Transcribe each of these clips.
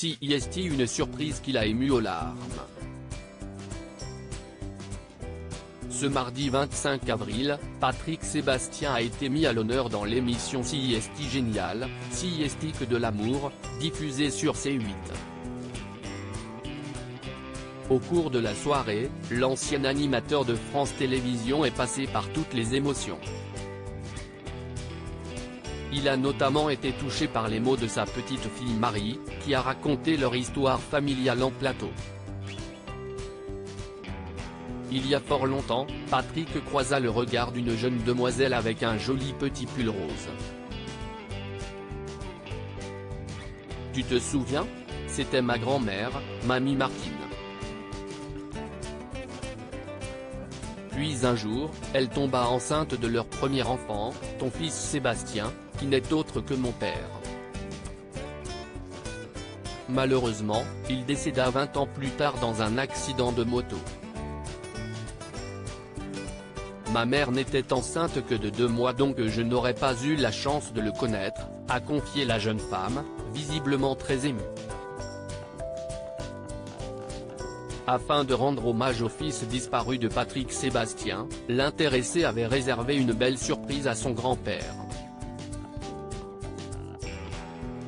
CIST, une surprise qui l'a ému aux larmes. Ce mardi 25 avril, Patrick Sébastien a été mis à l'honneur dans l'émission CIST Génial, CIST de l'amour, diffusée sur C8. Au cours de la soirée, l'ancien animateur de France Télévisions est passé par toutes les émotions. Il a notamment été touché par les mots de sa petite fille Marie, qui a raconté leur histoire familiale en plateau. Il y a fort longtemps, Patrick croisa le regard d'une jeune demoiselle avec un joli petit pull rose. « Tu te souviens ? C'était ma grand-mère, Mamie Martine. » Puis un jour, elle tomba enceinte de leur premier enfant, ton fils Sébastien, qui n'est autre que mon père. Malheureusement, il décéda 20 ans plus tard dans un accident de moto. Ma mère n'était enceinte que de 2 mois, donc je n'aurais pas eu la chance de le connaître, a confié la jeune femme, visiblement très émue. Afin de rendre hommage au fils disparu de Patrick Sébastien, l'intéressé avait réservé une belle surprise à son grand-père.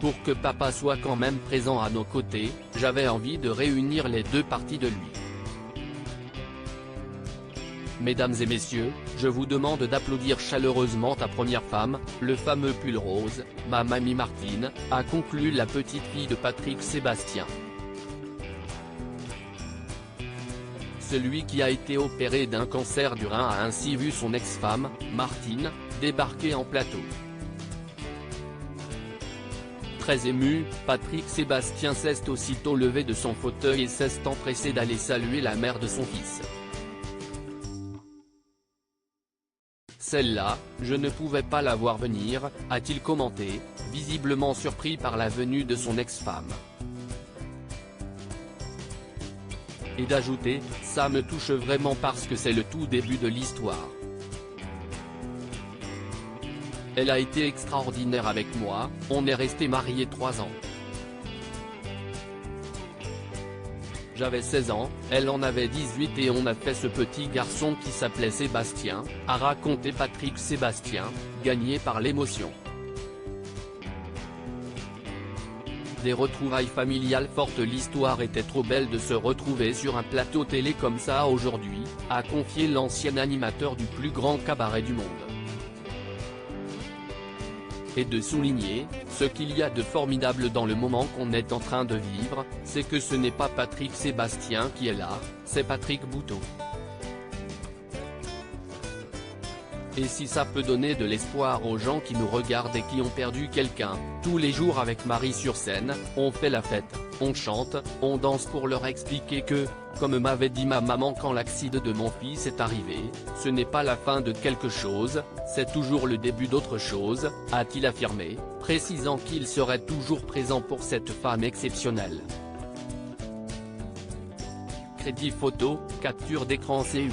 Pour que papa soit quand même présent à nos côtés, j'avais envie de réunir les deux parties de lui. Mesdames et messieurs, je vous demande d'applaudir chaleureusement ta première femme, le fameux pull rose, ma mamie Martine, a conclu la petite fille de Patrick Sébastien. Celui qui a été opéré d'un cancer du rein a ainsi vu son ex-femme, Martine, débarquer en plateau. Très ému, Patrick Sébastien s'est aussitôt levé de son fauteuil et s'est empressé d'aller saluer la mère de son fils. Celle-là, je ne pouvais pas la voir venir, a-t-il commenté, visiblement surpris par la venue de son ex-femme. Et d'ajouter, ça me touche vraiment parce que c'est le tout début de l'histoire. Elle a été extraordinaire avec moi, on est resté mariés 3 ans. J'avais 16 ans, elle en avait 18 et on a fait ce petit garçon qui s'appelait Sébastien, a raconté Patrick Sébastien, gagné par l'émotion. Des retrouvailles familiales fortes. L'histoire était trop belle de se retrouver sur un plateau télé comme ça aujourd'hui, a confié l'ancien animateur du plus grand cabaret du monde. Et de souligner, ce qu'il y a de formidable dans le moment qu'on est en train de vivre, c'est que ce n'est pas Patrick Sébastien qui est là, c'est Patrick Bouteau. Et si ça peut donner de l'espoir aux gens qui nous regardent et qui ont perdu quelqu'un, tous les jours avec Marie sur scène, on fait la fête, on chante, on danse pour leur expliquer que, comme m'avait dit ma maman quand l'accident de mon fils est arrivé, ce n'est pas la fin de quelque chose, c'est toujours le début d'autre chose, a-t-il affirmé, précisant qu'il serait toujours présent pour cette femme exceptionnelle. Crédit photo, capture d'écran C8.